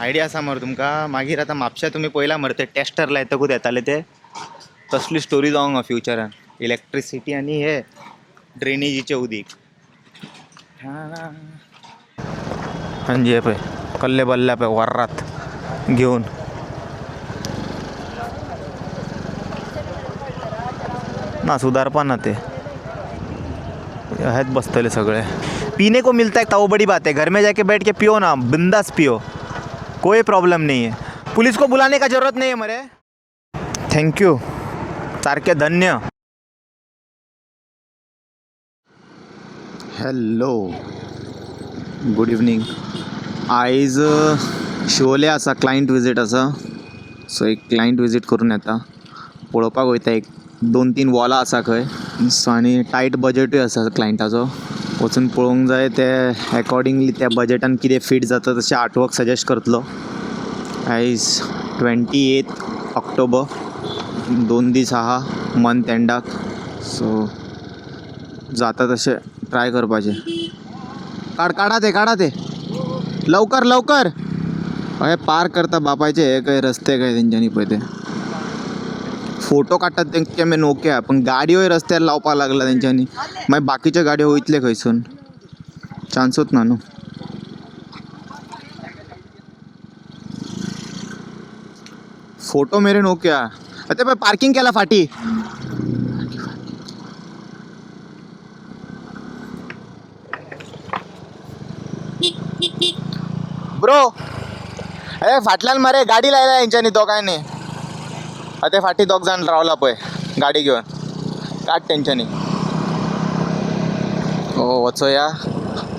Idea आसा मरे तुमकां. मागीर आतां म्हापशा तुमी पयला मरे ते टेस्टर लायतकूच येताले ते तसली स्टोरी जावंक फ्युचरान. इलेक्ट्रिसिटी आनी हे ड्रेनेजीचे उदीक. आनी हे पळय कल्ले बल्ल्या पळय वर्रात घेवन ना सुधारपा ना ते हेच बसतले सगळे. पीने को मिलता है तो बड़ी बात है. घर में जाके बैठ के पियो ना, बिंदास पियो, कोई प्रॉब्लम नहीं है. पुलिस को बुलाने का जरूरत नहीं है मरे. थँक्यू सारखे धन्य. Hello good evening. आयज शिवोले आसा क्लायंट विजीट आसा, सो एक क्लायंट विजीट करून येता. पळोवपाक वयता, एक 2-3 वॉलां आसा खंय. सो आनी टायट बजेटूय आसा क्लायंटाचो. वचून पळोवंक जाय ते अकॉर्डिंगली त्या बजेटान कितें फिट जाता तशें आर्टवर्क सजेस्ट करतलो. आयज 28 ऑक्टोबर, 2 दीस आहा मंथ एंडाक. सो जाता तशें ट्राय करपाचें. काढा ते लवकर लवकर. अरे पार करता बापायचे हे काय रस्ते काय तेंच्यांनी पळय ते फोटो काडटात तेंचे मेन ओके, पण गाडयोय रस्त्यार लावपाक लागला तेंच्यांनी. मागीर बाकीच्यो गाडयो वयतले खंयसून, चान्सूच ना न्हू. फोटो मेरेन ओके हा. ते पळय पार्किंग केला फाटी. ब्रो अरे फाटल्यान मरे गाडी लायला हेंच्यांनी दोगांयनी. ते फाटी दोग जाण रावला पळय गाडी घेवन, काड तेंच्यांनी. वचोया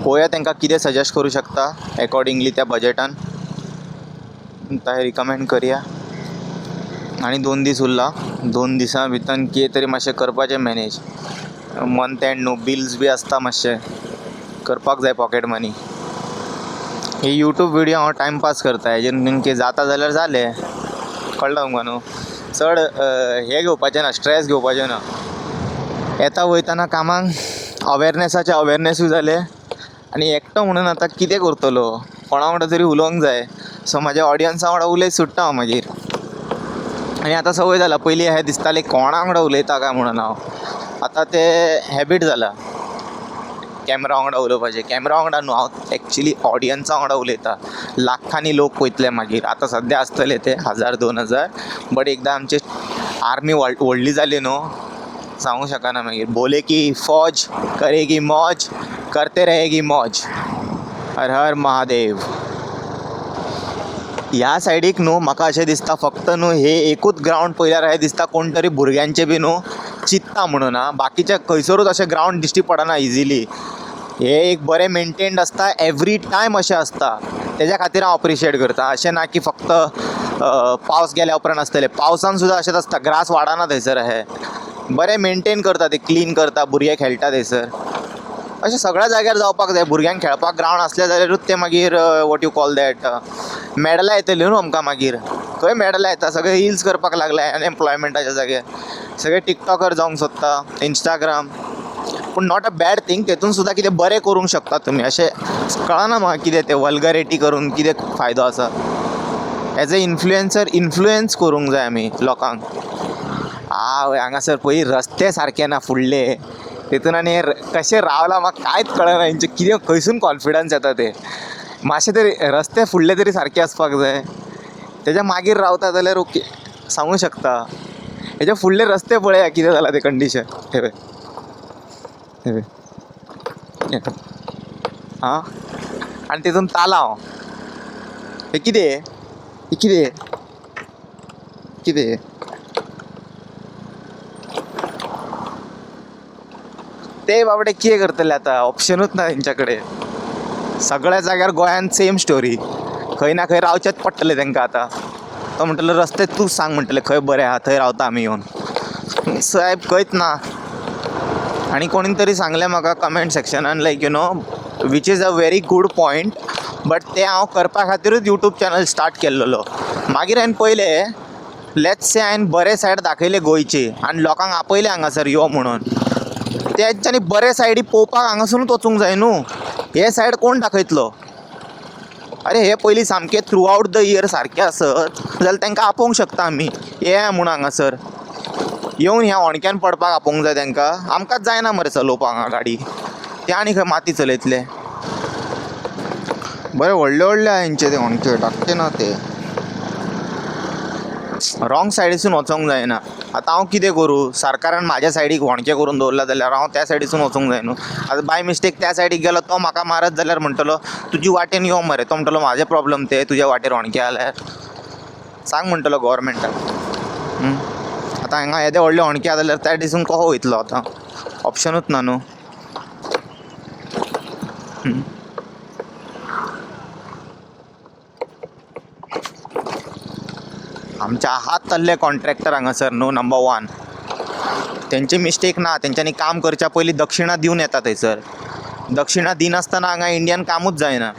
पळोवया तेंकां कितें सजेस्ट करूं शकता अकॉर्डिंगली त्या बजेटान. ताका रिकमेंड करया. आनी 2 दीस उरला. 2 दिसां भितर कितें तरी मातशें करपाचें मॅनेज. मंथ एंड न्हू, बिल्स बी आसता, मातशें करपाक जाय पॉकेट मनी. हे यूट्यूब व्हिडियो हांव टायमपास करता, हेजेर नेमकें जाता जाल्यार जालें. कळ्ळें तुमकां न्हू. चड हे घेवपाचें ना, स्ट्रेस घेवपाचें ना. येता वयताना कामाक अवेरनेसाचें अवेरनेसूय जालें. आनी एकटो म्हणून आतां कितें करतलो, कोणा वांगडा तरी उलोवंक जाय. सो म्हाज्या ऑडियन्सा वांगडा उलयत सुट्टा हांव मागीर. आनी आतां संवय जाला. पयलीं हें दिसतालें कोणा वांगडा उलयता काय म्हणून हांव. आतां तें हॅबीट जाला कॅमेरा वांगडा उलोवपाचें. कॅमेरा वांगडा न्हू, हांव एक्चुली ऑडियन्सा वांगडा उलयता. लाखांनी लोक पळयतले मागीर. आतां सद्या आसतले ते 1000-2000, बट एकदां आमची आर्मी व्हडली जाली न्हू, सांगूंक शकना मागीर. बोले की फौज करेगी मौज, करते रहेगी मौज. हर हर महादेव. ह्या सायडीक न्हू म्हाका अशें दिसता फक्त न्हू हे एकूच ग्रावंड पयल्यार अशें दिसता कोण तरी भुरग्यांचे बी न्हू चिंत्ता म्हणून. बाकीचे खंयसरूच अशें ग्रावंड दिश्टी पडना इजिली. हे एक बरें मेंटेन्ड आसता, एवरी टायम अशें आसता. तेज्या खातीर हांव अप्रिशिएट करता. अशें ना की फक्त पावस गेल्या उपरांत आसतलें. पावसान सुद्दां अशेंच आसता, ग्रास वाडना थंयसर. अशें बरें मेंटेन करता, ते क्लीन करता, भुरगे खेळटा थंयसर. अशें सगळ्या जाग्यार जावपाक जाय. भुरग्यांक खेळपाक ग्रावंड आसलें जाल्यारूच ते मागीर वॉट यू कॉल दॅट मॅडलां येतलीं न्हू आमकां मागीर. खंय मॅडलां येता, सगळे रील्स करपाक लागले अनएम्प्लॉयमेंटाच्या जाग्यार. सगळे टिकटॉकर जावंक सोदता, इंस्टाग्राम. पूण नॉट अ बॅड थिंग. तेतून सुद्दां कितें बरें करूंक शकता तुमी. अशें कळना म्हाका कितें तें वल्गरिटी करून कितें फायदो आसा. एज अ इन्फ्लुएन्सर इन्फ्लुएन्स करूंक जाय आमी लोकांक. आवय हांगासर पळय रस्ते सारके ना फुडले. तेतून आनी कशें रावला म्हाका कांयच कळना. हेंचें कितें खंयसून कॉन्फिडन्स येता ते. मातशे तरी रस्ते फुडले तरी सारके आसपाक जाय. तेज्या मागीर रावता जाल्यार ओके, सांगूंक शकता. हेजे फुडले रस्ते पळया कितें जाला ते कंडिशन. हे पळय, हे पळय. हां, आनी तेतून तालांव. हे कितें, हे कितें कितें ते बाबडे कितें करतले आतां. ऑप्शनूच ना तेंच्या कडेन. सगळ्या जाग्यार गोंयांत सेम स्टोरी. खंय ना खंय रावचेंच पडटलें तेंकां आतां. तो म्हणटलो रस्ते तूं सांग, म्हणटलें खंय बरें आहा थंय रावता आमी येवन. साहेब खंयच ना. आनी कोणी तरी सांगलें म्हाका कमेंट सेक्शनान, like you know, which is a very good point, but तें हांव करपा खातीरूच यूट्यूब चॅनल स्टार्ट केल्लो. मागीर हांवें पयलें लेट्स से हांवें बरे सायड दाखयले गोंयचे आनी लोकांक आपयले हांगासर यो म्हणून. तेंच्यांनी बरे सायडी पळोवपाक हांगासरूच वचूंक जाय न्हू. हे सायड कोण दाखयतलो. अरे हे पयलीं सामकें थ्रू आउट द इयर सारकें आसत जाल्यार तांकां आपोवंक शकता आमी. ये म्हूण हांगासर येवन ह्या होणक्यान पडपाक आपोवंक जाय तांकां. आमकांच जायना मरे चलोवपाक हांगा गाडी. ते आनी खंय माती चलयतले. बरे व्हडले व्हडले हांचे ते होणके धाकटे ना ते. रॉंग सायडीसून वचोंक जायना. आतां हांव कितें करूं? सरकारान म्हाज्या सायडीक होणके करून दवरला जाल्यार हांव त्या सायडीसून वचोंक जाय न्हू. आतां बाय मिस्टेक त्या सायडीक गेलो तो म्हाका मारत जाल्यार म्हणटलो तुजी वाटेन यो मरे. तो म्हणटलो म्हाजे प्रॉब्लम ते तुज्या वाटेर होणके जाल्यार सांग म्हणटलो गव्हर्मेंटाक. आतां हांगा येदे व्हडले होणके आहा जाल्यार त्या दिसून कसो वयतलो आतां? ऑप्शनूच ना न्हू. आमच्या हात तल्ले कॉन्ट्रॅक्टर हांगासर न्हू नंबर 1. तेंची मिस्टेक ना. तेंच्यांनी काम करच्या पयलीं दक्षिणा दिवन येता थंयसर. दक्षिणा दिनासतना हांगा इंडियन कामूच जायना.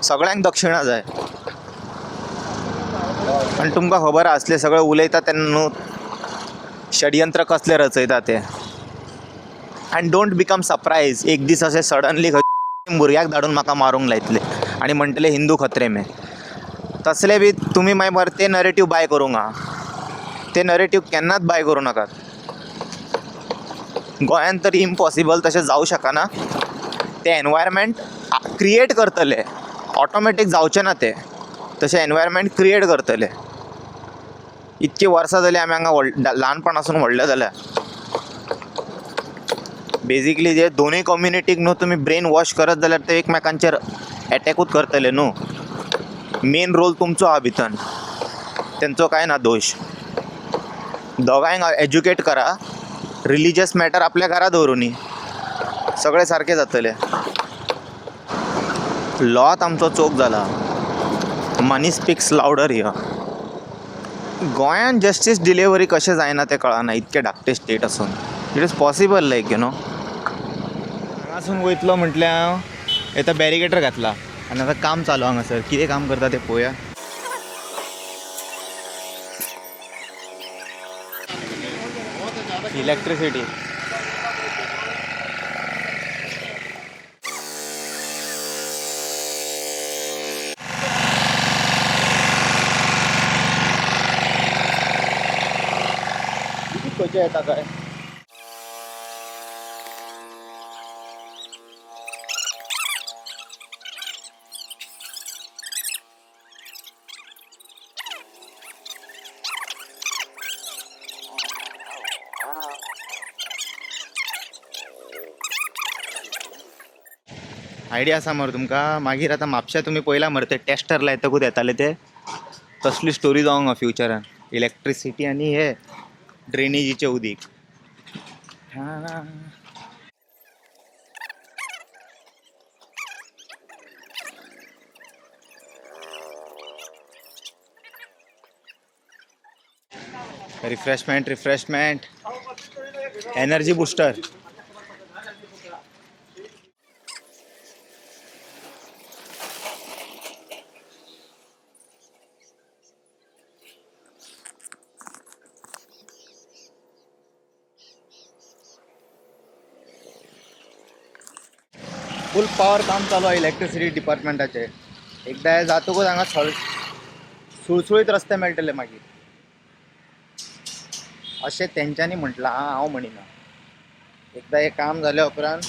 सगळ्यांक दक्षिणा जाय. आनी तुमकां खबर आसलें सगळें उलयता तेन्ना न्हू षडयंत्र कसले रचयता ते. आनी डोंट बिकम सरप्रायज एक दीस अशें सडनली भुरग्याक धाडून म्हाका मारूंक लायतले आनी म्हणटले हिंदू खत्रे में. तसले बी तुमी मागीर बरें ते नरेटीव बाय करूंक आहा. ते नरेटीव केन्नाच बाय करूं नाकात. गोंयांत तरी इम्पॉसिबल तशें जावं शकना. ते एनवायरमेंट क्रिएट करतले. ऑटोमॅटीक जावचें ना ते. तशें एनवायरमेंट क्रिएट करतले. इतकी वर्सां जालीं आमी हांगा ल्हानपणासून व्हडले जाल्यार. बेजिकली जे दोनूय कम्युनिटीक न्हू तुमी ब्रेन वॉश करत जाल्यार ते एकमेकांचेर एटॅकूच करतले न्हू. मेन रोल तुमचो आहा भितन. तेंचो कांय ना दोश. दोगांयक एज्युकेट करा. रिलिजियस मॅटर आपल्या घरा दवरुनी सगळें सारकें जातलें. लॉत आमचो चोक जाला. Money speaks louder here. गोंयांत जस्टीस डिलिव्हरी कशें जायना तें कळना. इतके धाकटे स्टेट आसून it is possible like you know. हांगासून वयतलो म्हटल्यार हांव येता बॅरिकेटर घातला आनी आतां काम चालू हांगासर. कितें काम करता तें पळोवया. इलेक्ट्रिसिटी खंयचे येता काय. आयडिया आसा मरे तुमकां. मागीर आतां म्हापशा तुमी पयला मरे ते टेस्टर लायतकूच येताले ते. तसली स्टोरी जावंक ना फ्युचरान. इलेक्ट्रिसिटी आनी हे ड्रेनेजीचे उदीक. Refreshment energy booster. Full power काम चालू आहे इलेक्ट्रिसिटी डिपार्टमेंटाचे. एकदा हे जातकूच हांगा सुळसुळीत रस्ते मेळटले मागीर अशें तेंच्यांनी म्हटलां. हांव म्हणिना. एकदा हे काम जाल्या उपरांत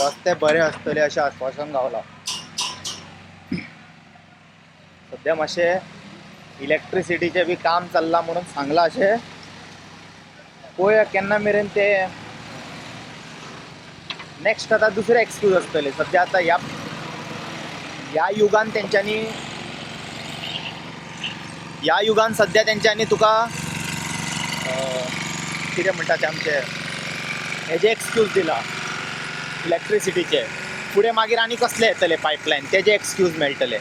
रस्ते बरे आसतले अशें आश्वासन गावलां. सद्या मातशें इलेक्ट्रिसिटीचें बी काम चल्लां म्हणून सांगलां अशें. पळोवया केन्ना मेरेन ते नेक्स्ट आतां दुसरे एक्सक्यूज आसतले. सद्या आतां ह्या युगान तेंच्यांनी सद्या तेंच्यांनी तुका कितें म्हणटा ते आमचे हेजे एक्सक्यूज दिला इलेक्ट्रिसिटीचे. फुडें मागीर आनी कसले येतले पायपलायन तेजे एक्सक्यूज मेळटले.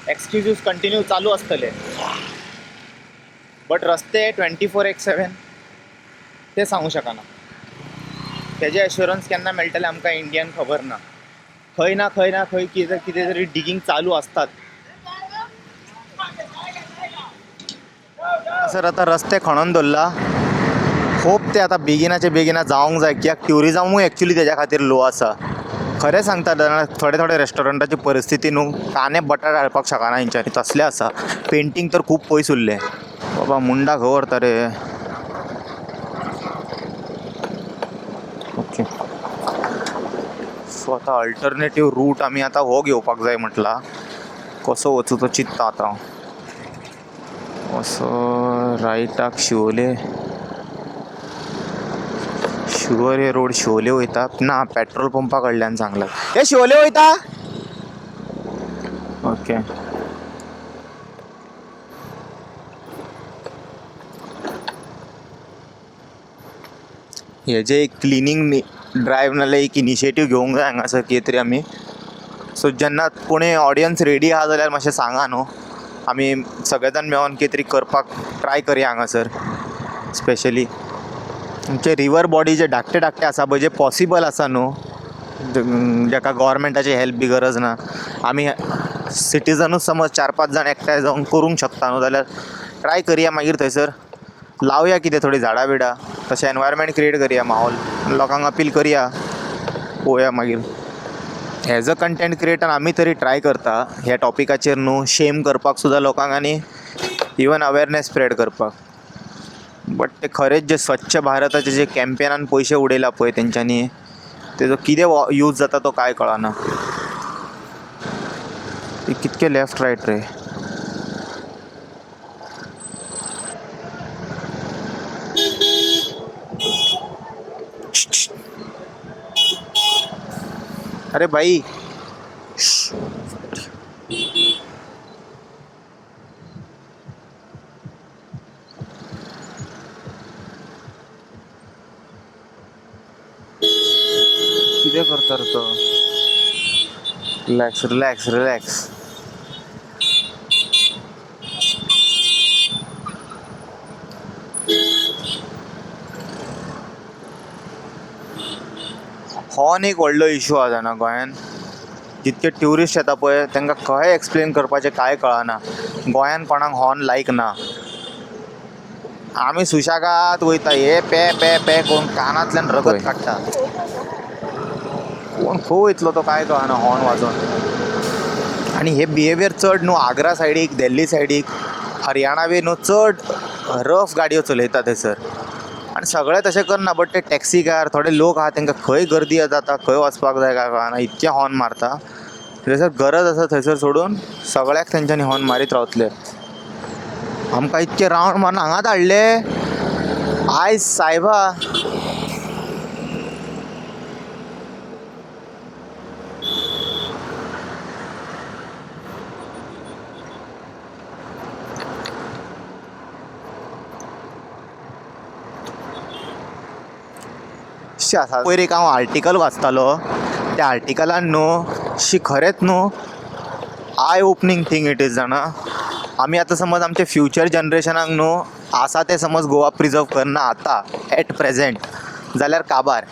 एक्सक्यूजीस कंटिन्यू चालू आसतले. बट रस्ते 24/7 ते सांगूं शकना. तेजे एश्युरन्स केन्ना मेळटले आमकां इंडियन खबर ना. खंय ना खंय कितें तरी डिगींग चालू आसतात. सर आतां रस्ते खणून दवरला. होप ते आतां बेगिना जावंक जाय. कित्याक ट्युरिजमूय एक्चुली तेज्या खातीर लो आसा. खरें सांगता जाल्यार थोडे थोडे रेस्टॉरंटाची परिस्थिती न्हू कांदे बटाट हाडपाक शकना हेंच्यांनी तसलें आसा. पेंटींग तर खूब पयस उरलें बाबा. मुंडा खंय व्हरता रे. ओके, सो आतां अल्टरनेटीव रूट आमी आतां हो घेवपाक जाय म्हटला. कसो वचूं तो चिंत्ता आतां. असो रायटाक शिवोले शिवोले रोड शिवोले वयता ना पेट्रोल पंपा कडल्यान सांगला हे शिवोले वयता. ओके, हे जे एक क्लिनिंग ड्रायव्ह नाल्यार एक इनिशिएटीव घेवंक जाय हांगासर कितें तरी आमी. सो जेन्ना कोणें ऑडियन्स रेडी आहा जाल्यार मातशें सांगा न्हू. आमी सगळे जाण मेळोन कितें तरी करपाक ट्राय करया हांगासर. स्पेशली आमचे रिवर बॉडी जे धाकटे धाकटे आसा पळय जे पॉसिबल आसा न्हू, जाका गव्हर्मेंटाची हेल्प बी गरज ना, आमी सिटिजनूच समज 4-5 जाण एकठांय जावन करूंक शकता न्हू, जाल्यार ट्राय करया. मागीर थंयसर लावया कितें थोडी झाडां बिडां, तशें एनवायरमेंट क्रिएट करया, माहोल लोकांक अपील करया. पळोवया मागीर. एज अ कंटेंट क्रिएटर आमी तरी ट्राय करता ह्या टॉपिकाचेर न्हू शेम करपाक सुद्दां लोकांक आनी इवन अवेरनेस स्प्रेड करपाक. बट ते खरेंच जे स्वच्छ भारताचे जे कॅम्पेनान पयशे उडयला पळय तेंच्यांनी, तेजो कितें यूज जाता तो कांय कळना. कितके लेफ्ट रायट रे. अरे भाई कितें करता रे तो. Relax relax relax. हॉर्न एक व्हडलो इशू आहा जाणा गोंयान. जितके ट्युरिस्ट येता पळय तांकां खंय एक्सप्लेन करपाचें कांय कळना. गोंयान कोणाक हॉर्न लायक ना. आमी सुशागाद वयता, हे पे पे पे करून कानांतल्यान रगत काडटा. कोण खंय वयतलो तो कांय कळना हॉर्न वाजोवन. आनी हे बिहेवियर चड न्हू आग्रा सायडीक, दिल्ली सायडीक, हरियाणा बी न्हू चड रफ गाडयो चलयता थंयसर. आनी सगळे तशें करना, बट ते टॅक्सी कार थोडे लोक आहा तांकां खंय गर्दी जाता खंय वचपाक जाय काय कळना, इतके हॉर्न मारता. थंयसर गरज आसा थंयसर सोडून सगळ्याक तेंच्यांनी हॉर्न मारीत रावतले. आमकां इतके रावंड मारून हांगात हाडले आयज सायबा. पयर एक हांव आर्टिकल वाचतालो, त्या आर्टिकलान न्हू खरेंच न्हू eye opening thing it is जाणा. आमी आतां समज आमच्या फ्युचर जनरेशनाक न्हू आसा ते समज गोवा प्रिजर्व करना आतां एट प्रेजेंट, जाल्यार काबार.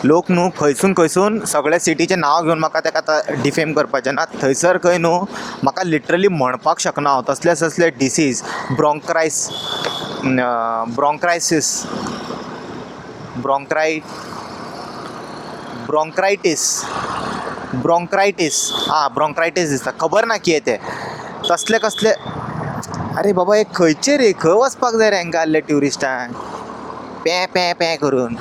लोक न्हू खंयसून सगळे सिटीचें नांव घेवन म्हाका ताका आतां डिफेम करपाचें ना. थंयसर खंय न्हू म्हाका लिटरली म्हणपाक शकना हांव तसले डिसीज, ब्रोंक्रायटीस ब्रोंक्रायटीस दिसता, खबर ना कितें तें. तसले कसले. अरे बाबा हे खंयचे रे, खंय वचपाक जाय रे हांकां आहले ट्युरिस्टांक पे पे पे करून.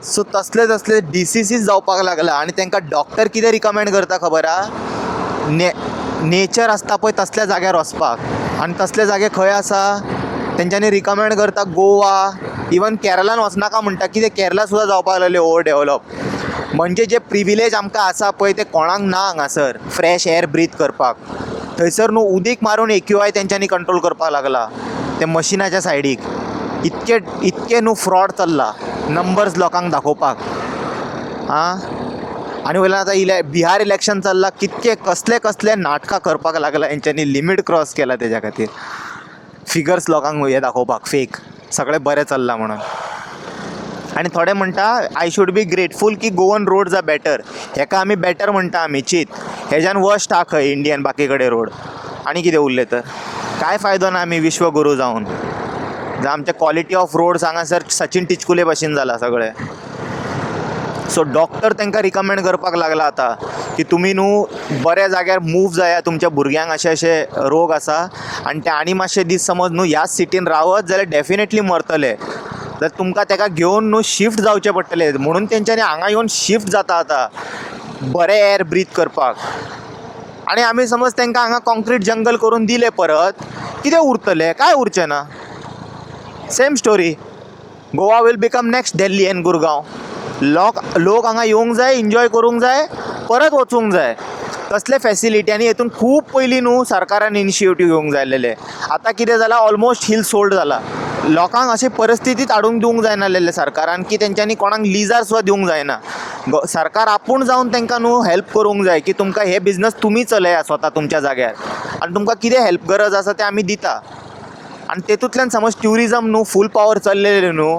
सो तसले डिसीसीस जावपाक लागला. आनी तांकां डॉक्टर कितें रिकमेंड करता खबर आहा, नेचर आसता पळय तसल्या जाग्यार वचपाक. आनी तसले जागे खंय आसा, तेंच्यांनी रिकमेंड करता गोवा, इवन केरळान वचनाका म्हणटा. कितें केरळा सुद्दां जावपाक लागले ओवर डेवलप. म्हणजे जे प्रिविलेज आमकां आसा पळय ते कोणाक ना हांगासर फ्रेश एअर ब्रीथ करपाक. थंयसर न्हू उदीक मारून एक्यूआय तेंच्यांनी कंट्रोल करपाक लागला ते मशिनाच्या सायडीक. इतके न्हू फ्रॉड चल्ला नंबर्स लोकांक दाखोवपाक. आनी वयल्यान आतां बिहार इलेक्शन चल्ला, कसले नाटकां करपाक लागला हेंच्यांनी. लिमीट क्रॉस केला तेज्या खातीर. फिगर्स लोकांक हे दाखोवपाक फेक सगळें बरें चल्लां म्हणून. आनी थोडे म्हणटा आय शूड बी ग्रेटफूल की गोवन रोड्स आर बेटर. हेका आमी बेटर म्हणटा आमी चीत. हेज्यान वर्स्ट आहा खंय इंडियन बाकी कडेन रोड. आनी कितें उरलें तर कांय फायदो ना आमी विश्वगुरू जावन. जर आमचे क्वॉलिटी ऑफ रोड्स हांगासर सचिन टिचकुले भशेन जाला सगळे. सो डॉक्टर तांकां रिकमेंड करपाक लागला आतां की तुमी न्हू बऱ्या जाग्यार मूव जाया, तुमच्या भुरग्यांक अशे अशे रोग आसा आनी ते आनी मातशे दीस समज न्हू ह्याच सिटीन रावत जाल्यार डेफिनेटली मरतले, जाल्यार तुमकां ताका घेवन न्हू शिफ्ट जावचें पडटलें. म्हणून तेंच्यांनी हांगा येवन शिफ्ट जाता आतां बरें एअर ब्रीथ करपाक. आनी आमी समज तांकां हांगा कॉन्क्रीट जंगल करून दिलें परत, कितें उरतलें? कांय उरचें ना. Same story. Goa will become next Delhi and Gurgaon. लोक हांगा येवंक जाय, एन्जॉय करूंक जाय, परत वचूंक जाय. तसले फॅसिलिटी आनी हेतून खूब पयलीं न्हू सरकारान इनिशिएटीव घेवंक जाय आसलेले. आतां कितें जालां, ऑलमोस्ट हिल सोल्ड जाला. लोकांक अशे परिस्थितीत हाडूंक दिवंक जायना आसलेले सरकारान की तेंच्यांनी कोणाक लिजार सुद्दां दिवंक जायना. सरकार आपूण जावन तांकां न्हू हेल्प करूंक जाय की तुमकां हे बिझनस तुमी चलया स्वता तुमच्या जाग्यार आनी तुमकां कितें हेल्प गरज आसा तें आमी दिता. आनी तेतूंतल्यान समज ट्युरिजम न्हू फूल पावर चल्लेलें न्हू,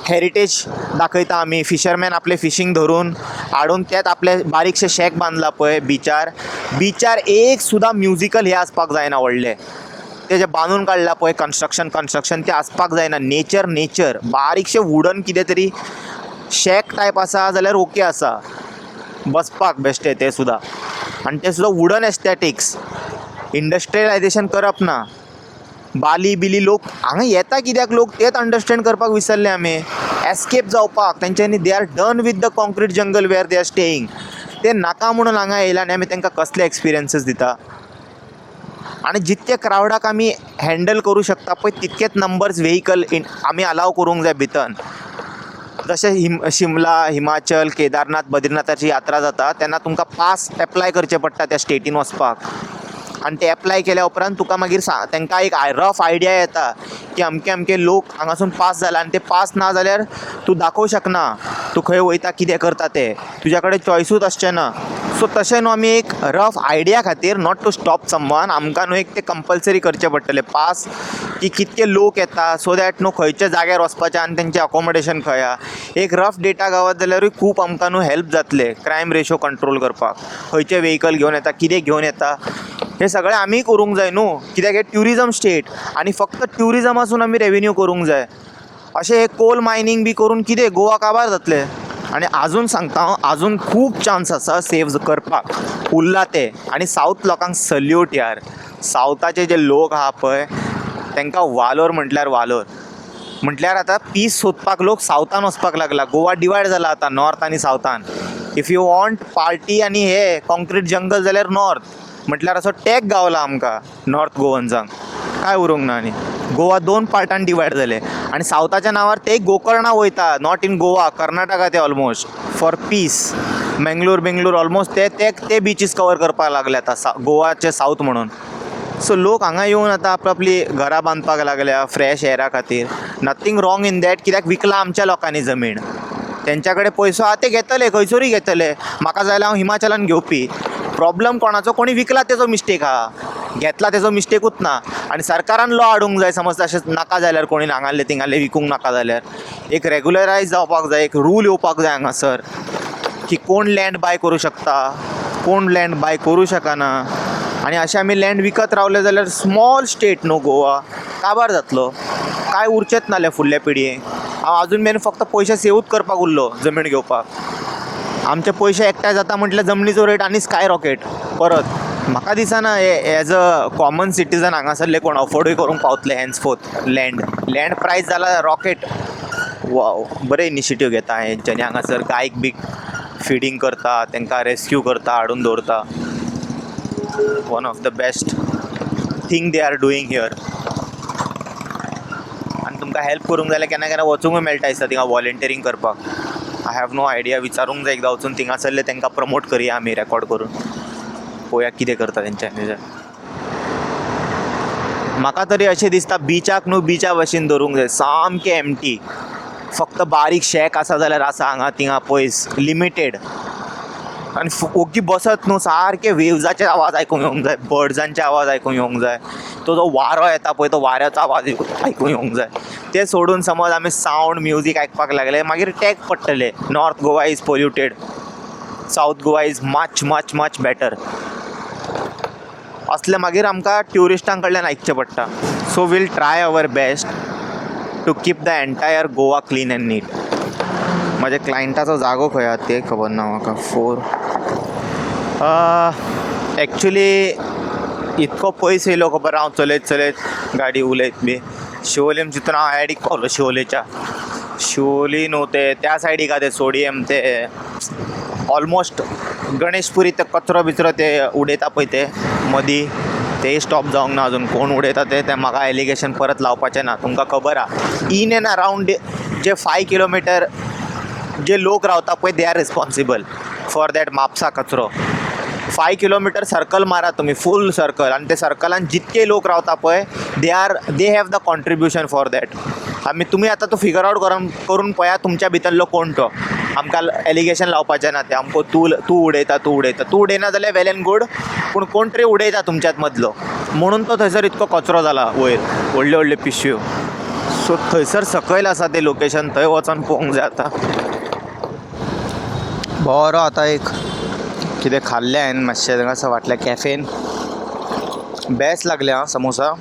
हेरिटेज दाखयता आमी. फिशरमॅन आपले फिशींग धरून हाडून तेत आपले बारीकशे शेक बांदला पळय बिचार एक सुद्दां म्युजिकल हे आसपाक जायना व्हडले. ते जे बांदून काडला पळय कन्स्ट्रक्शन ते आसपाक जायना. नेचर बारीकशे वुडन कितें तरी शेक टायप आसा जाल्यार ओके आसा बसपाक बेश्टे ते सुद्दां. आनी ते सुद्दां वुडन एस्थेटिक्स. इंडस्ट्रियलायजेशन करप ना. बाली बिली लोक हांगा येता कित्याक लोक तेच अंडरस्टँड करपाक विसरले आमी. एस्केप जावपाक तेंच्यांनी they are done with the concrete jungle where they are staying. ते नाका म्हणून हांगा येयला आनी आमी तांकां कसले एक्सपिरियन्सीस दिता. आनी जितके क्रावडाक आमी हँडल करूं शकता पळय तितकेच नंबर्स व्हेहिकल आमी अलाव करूंक जाय भितर. जशें शिमला, हिमाचल, केदारनाथ, बद्रीनाथाची यात्रा जाता तेन्ना तुमकां पास एप्लाय करचे पडटा त्या स्टेटीन वचपाक. आनी ते एप्लाय केल्या उपरांत तुका मागीर तांकां एक रफ आयडिया येता की अमके लोक हांगासून पास जाला आनी ते पास ना जाल्यार तूं दाखोवं शकना तूं खंय वयता कितें करता ते. तुज्या कडेन चॉयसूच आसचें ना. सो तशें न्हू आमी एक रफ आयडिया खातीर नॉट टू स्टॉप समवन आमकां न्हू एक ते कंपल्सरी करचें पडटलें पास की कितके लोक येता सो दॅट न्हू खंयच्या जाग्यार वचपाचें आनी तेंचें अकोमोडेशन खंय आहा. एक रफ डेटा गावत जाल्यारूय खूब आमकां न्हू हेल्प जातलें क्रायम रेशो कंट्रोल करपाक. खंयचे व्हेहिकल घेवन येता, कितें घेवन येता, हे सगळें आमी करूंक जाय न्हू. कित्याक हे ट्युरिजम स्टेट आनी फक्त ट्युरिजमासून आमी रेवेन्यू करूंक जाय. अशें हे कोल मायनींग बी करून कितें गोवा काबार जातलें. आनी आजून सांगता हांव, आजून खूब चान्स आसा सेव करपाक. उरला ते. आनी सावथ लोकांक सल्यूट यार. सावथाचे जे लोक आहा पळय तांकां वालोर म्हटल्यार आतां पीस सोदपाक लोक सावथान वचपाक लागला. गोवा डिवायड जाला आतां नॉर्थ आनी सावथान. इफ यू वॉन्ट पार्टी आनी हे कॉन्क्रीट जंगल जाल्यार नॉर्थ. म्हटल्यार असो टॅग गावला आमकां नॉर्थ गोवन्सांक. काय उरूंक ना. आनी गोवा 2 पार्टान डिवायड जाले आनी सावथाच्या नांवार ते गोकर्णा वयता. नॉट इन गोवा, कर्नाटका ते almost for piece. Bangalore almost ते बिचीस कवर करपाक लागले आतां गोवाचे सावथ म्हणून. सो लोक हांगा येवन आतां आपली घरां बांदपाक लागल्या फ्रेश एअरा खातीर. Nothing wrong in that. कित्याक विकला आमच्या लोकांनी जमीन. तेंच्या कडेन पयसो आहा ते घेतले, खंयसरूय घेतले. म्हाका जाय जाल्यार हांव हिमाचलान घेवपी. प्रॉब्लम कोणाचो? कोणी विकला तेजो मिस्टेक आहा. घेतला तेजो मिस्टेकूच ना. आनी सरकारान लॉ हाडूंक जाय समज तशें नाका जाल्यार कोणी हांगाले थिंगाले विकूंक नाका जाल्यार. एक रेगुलरायज जावपाक जाय. एक रूल येवपाक जाय हांगासर की कोण लँड बाय करूं शकता, कोण लँड बाय करूं शकना. आनी अशें आमी लँड विकत रावले जाल्यार स्मॉल स्टेट न्हू गोवा काबार जातलो. काय उरचेंच नासलें फुडल्या पिळगेक. हांव आजून मेरेन फक्त पयशे सेवूच करपाक उरलो जमीन घेवपाक. आमचे पयशे एकठांय जाता म्हटल्यार जमनीचो रेट आनी स्काय रॉकेट परत. म्हाका दिसना एज अ कॉमन सिटीजन हांगासरले कोण अफोर्डूय करूंक पावतले हेन्सफोर्थ लँड प्रायस जाला रॉकेट. वाव, बरे इनिशिएटीव घेता हेंच्यांनी. हांगासर गायक बी फिडींग करता, तांकां रेस्क्यू करता, हाडून दवरता. One of the best thing they are doing here. आनी तुमकां हेल्प करूंक जाय केन्ना केन्ना वचूंकूय मेळटा दिसता थिंगा वॉलंटियरींग करपाक. I have no idea. विचारूंक जाय एकदां वचून थिंगासरले तांकां प्रमोट करया आमी रेकॉर्ड करून. पळोवया कितें करता तेंच्या. म्हाका तरी अशें दिसता बिचाक न्हू बिचा भशेन धरूंक जाय. सामकें एम्प्टी. फक्त बारीक शेक आसा जाल्यार आसा हांगा थिंगा पयस लिमिटेड. आनी ओगी बसत न्हू सारके वेव्जाचे आवाज आयकूंक येवंक जाय, बर्ड्सांचे आवाज आयकूंक येवंक जाय. तो जो वारो येता पळय तो वाऱ्याचो आवाज आयकूंक येवंक जाय. ते सोडून समज आमी सावंड म्युजीक आयकपाक लागले मागीर टॅग पडटले. North Goa is polluted, south Goa is much better. असले मागीर आमकां ट्युरिस्टां कडल्यान आयकचें पडटा. So will try our best. To keep the entire Goa clean and neat. माझ्या क्लायंटाचो जागो खंय आहा ते खबर ना म्हाका. 4 एक्चुली इतको पयस येयलो खबर हांव चलयत चलयत गाडी उलयत बी. शिवोलीम चिंतून हांव आयडीक पावलो शिवोलेच्या. शिवोली न्हू ते त्या सायडीक आहा ते सोडियम ते ऑलमोस्ट गणेशपुरी ते कचरो बिचरो ते उडयता पळय ते मदीं ते स्टॉप जावंक ना अजून. कोण उडयता ते म्हाका एलिगेशन परत लावपाचें ना. तुमकां खबर आहा इन एंड अरावंड जे 5 किलोमिटर जे लोक रावता पळय they are responsible for that Mapusa कचरो. 5 किलोमिटर सर्कल मारा तुम्ही फूल सर्कल आनी ते सर्कलान जितके लोक रावता पळय they have the contribution for that. तुमी आतां तो फिगर आउट करून पळया तुमच्या भितरलो कोण तो. आमकां एलिगेशन लावपाचें ना ते आमकां तूं उडयना जाल्यार वेल एंड गूड. पूण कोण तरी उडयता तुमच्यात मदलो म्हणून तो थंयसर इतको कचरो जाला वयर व्हडल्यो व्हडल्यो पिशव्यो. सो थंयसर सकयल आसा तें लोकेशन थंय वचोन पळोवंक जाय आतां. बरो आतां एक कितें खाल्लें हांवें मातशें असं वाटलें कॅफेन. बेस्ट लागलें आं समोसा.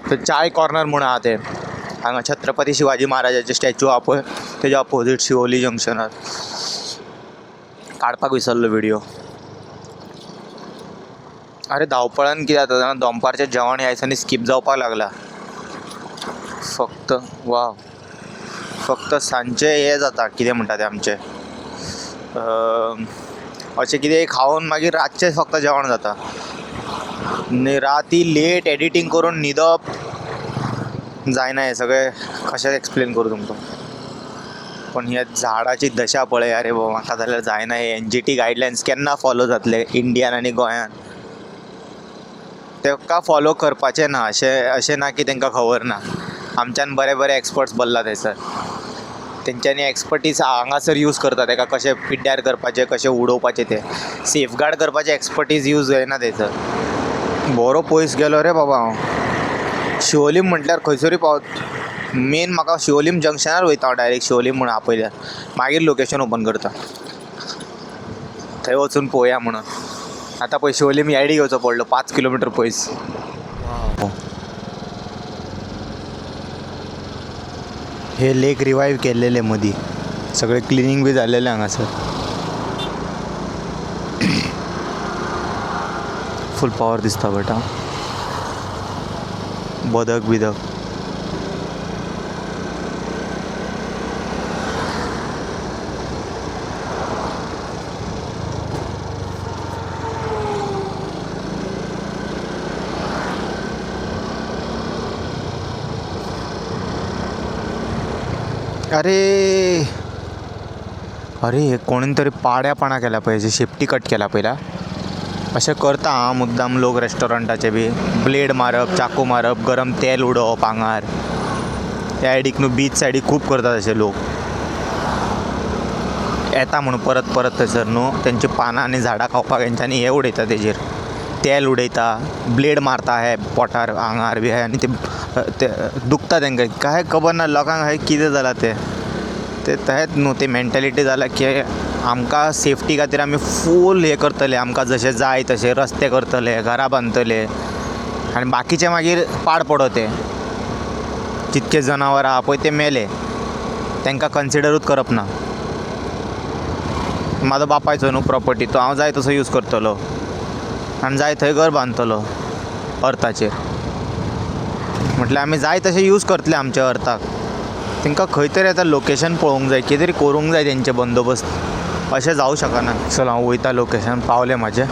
ते चाय कॉर्नर म्हूण आहा ते हांगा छत्रपती शिवाजी महाराजाचें स्टॅच्यू आहा पळय तेज्या ऑपोजीट शिवोली जंक्शनार. काडपाक विसरलो व्हिडियो. अरे धांवपळान कितें जाता जाणा दनपारचें जेवण ह्या दिसांनी स्कीप जावपाक लागला. फक्त सांजचें हें जाता कितें म्हणटा तें आमचें अशें कितें खावन मागीर रातचें फक्त जेवण जाता. राती लेट एडिटींग करून न्हिदप जायना. हें सगळें कशें एक्सप्लेन करूं तुमकां. पण ह्या झाडाची दशा पळय अरे बाबा म्हाका जाल्यार जायना. हे NGT गायडलायन्स केन्ना फॉलो जातले इंडियान आनी गोंयान. ताका फॉलो करपाचें ना अशें ना की तांकां खबर ना. आमच्यान बरे एक्सपर्ट्स बसला थंयसर. तेंच्यांनी एक्सपर्टीज हांगासर यूज करता ताका कशें पिड्ड्यार करपाचें कशें उडोवपाचें तें सेफगार्ड करपाचें एक्सपर्टीज यूज जायना थंयसर. बरो पयस गेलो रे बाबा हांव. शिवोलीम म्हटल्यार खंयसरूय मेन म्हाका शिवोलीम जंक्शनार वयता हांव डायरेक्ट. शिवोलीम म्हूण आपयल्यार मागीर लोकेशन ओपन करता थंय वचून पळोवया म्हणून. आतां पळय शिवोलीम ह्या सायडीक येवचो पडलो 5 किलोमिटर पयस. हे लेक रिवायव केल्लेले मदीं सगळें क्लिनींग बी जाल्लेलें हांगासर. फूल पावर दिसता बट हां बदक बिदक. अरे हे कोणीन तरी पाड्यापणा केला पाहिजे. शेफ्टी कट केला पहिला. अशें करता हां मुद्दाम लोक रेस्टॉरंटाचे बी. ब्लेड मारप चाकू मारप गरम तेल उडोवप आंगार. त्या सायडीक न्हू बीच सायडीक खूब करतात अशे लोक. येता म्हणून परत थंयसर न्हू तेंची पानां आनी झाडां खावपाक हेंच्यांनी हें उडयता तेजेर तेल उडयता ब्लेड मारता हे पोटार आंगार बी आनी ते दुखता तांकां काय खबर ना लोकांक हाय कितें जालां ते तहेत न्हू ती मेंटेलिटी जाल्या की आमकां सेफ्टी खातीर आमी फूल हें करतले. आमकां जशें जाय तशें रस्ते करतले घरां बांदतले आनी बाकीचे मागीर पाड पडो ते जितके जनावर आहा पळय ते मेले तांकां कन्सिडरूच करप ना. म्हाजो बापायचो न्हू प्रॉपर्टी तो हांव जाय तसो यूज करतलो आनी जाय थंय घर बांदतलो अर्थाचेर. म्हटल्यार आमी जाय तशें यूज करतले आमच्या अर्थाक. तांकां खंय तरी आतां लोकेशन पळोवंक जाय कितें तरी करूंक जाय तेंचे बंदोबस्त. अशें जावं शकना. चल हांव वयता लोकेशन पावलें म्हाजें.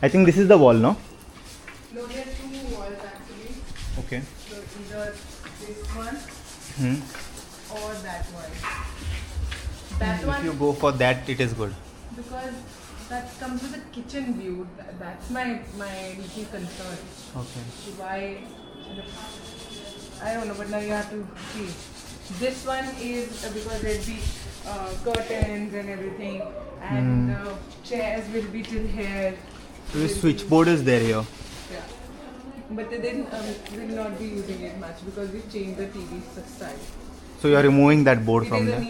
I think this is the wall no. No, there are 2 walls actually. Okay. So either this one or that one. That If one you go for that it is good. because that comes with a kitchen view. That's my little concern. Okay. Why? I don't know, but now you have to see. This one is because there'll be curtains and everything, and the chairs will be till here. So the switchboard is there here. Yeah, but they didn't will not be using it much because we changed the TV style. So you are removing that board It from is there. it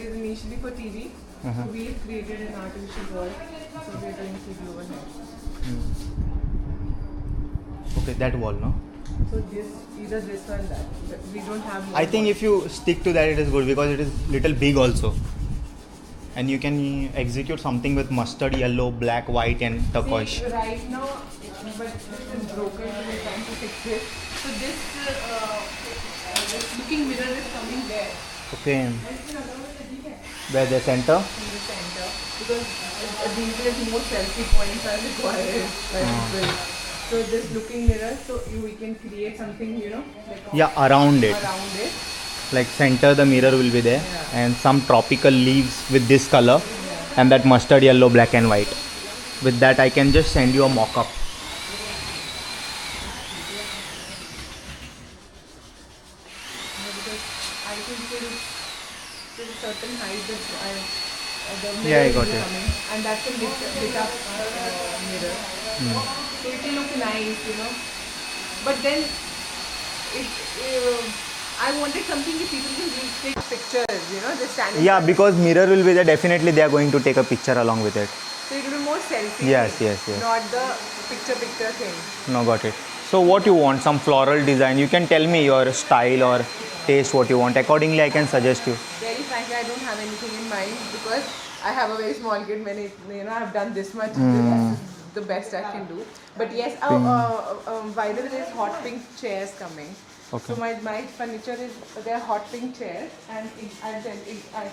is initially for TV. So we have created an artificial wall. So we are doing TV over here. Okay, that wall, no? So this, either this or that. But we don't have more. I think if you stick to that, it is good because it is little big also. And you can execute something with mustard yellow, black, white, and turquoise. See, right now, but this is broken, so we're trying to fix it. So this looking mirror is coming there. Okay. And in the Where the center? center, because these are more selfie points are required by people. So this looking mirror, so we can create something, you know, like Yeah, around it. around it. Like center, the mirror will be there, Yeah. and some tropical leaves with this color, and that mustard yellow, black and white. With that, I can just send you a mock-up. Because I think till a certain height that the mirror Yeah, I got is it. coming, and that's a lit up mirror. So it will look nice, you know. But then I wanted something that people can take pictures, you know, just standing. Yeah, because mirror will be there. Definitely, they are going to take a picture along with it. So it will be more selfie. Yes, thing, yes, yes. Not the picture thing. No, got it. So, what you want? Some floral design. You can tell me your style or taste. What you want. Accordingly, I can suggest you. Very frankly, I don't have anything in mind because I have a very small kid. Many, you know, I've done this much. This is the best I can do. But yes, by the way, there's hot pink chairs coming. Okay. So my furniture is, they're hot pink chairs, and I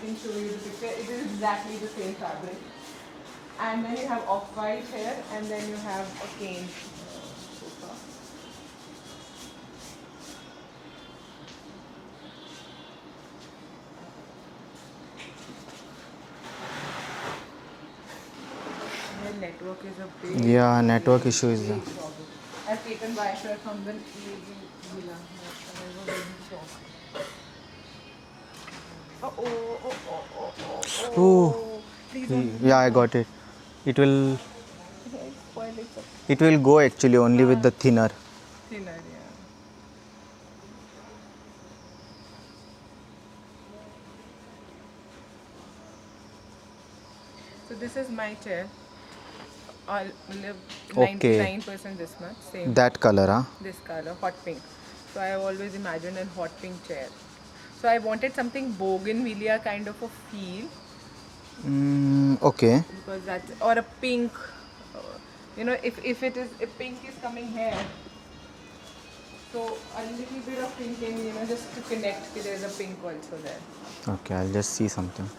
can show you the picture. It is exactly the same fabric. And then you have off-white here, and then you have a cane sofa. The network is a big Yeah, network issue is there. problem. I've taken Wi-Fi from the villa. I was very shocked. Oh. Please don't. Yeah, I got it. It will. Spoil it. It will go actually only with the thinner. Thinner, yeah. So this is my chair. All Okay. 99% this much, same. That color, huh? This color, hot pink. So I have always imagined a hot pink chair. So I wanted something bougainvillea kind of a feel, Okay. because that's, or a pink. You know, if pink is coming here, so a little bit of pink in, you know, just to connect. There's a pink also there. Okay, I'll just see something.